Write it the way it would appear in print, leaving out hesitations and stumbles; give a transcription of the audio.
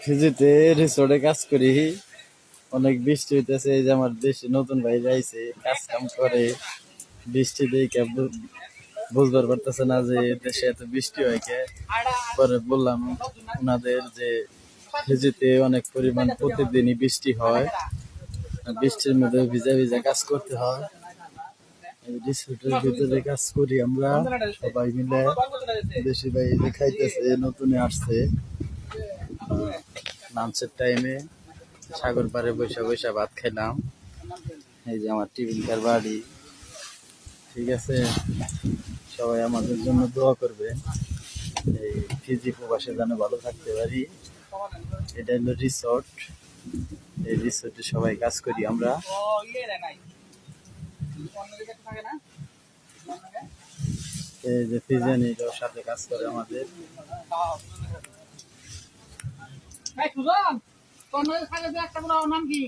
ফিজিতে রিসোর্টে কাজ করি। অনেক বৃষ্টি হইতেছে। এই যে আমার দেশে নতুন ভাই যাইছে, কাজ কাম করে। বৃষ্টি দেখে বুঝবার পারতেছে না যে দেশে এত বৃষ্টি হয় কে। পরে বললাম ওনাদের যে ফিজিতে অনেক পরিমাণ প্রতিদিনই বৃষ্টি হয়, বৃষ্টির মধ্যে ভিজা ভিজা কাজ করতে হয়। এই রিসোর্টের ভিতরে কাজ করি আমরা সবাই মিলে। দেশি ভাই যে খাইতেছে, নতুনে আসছে লাঞ্চের টাইমে সাগর পাড়ে বৈশা বৈশা ভাত খাইলাম। এই যে আমার টিফিনকার বাড়ি। ঠিক আছে, সবাই আমাদের জন্য দোয়া করবে, এই ফিজি প্রবাসে যেন ভালো থাকতে পারি। এটা হলো রিসোর্ট। এই রিসোর্টে সবাই কাজ করি আমরা। এই যে ফিজিয়ানিরাও সাথে কাজ করে আমাদের। নাম কি?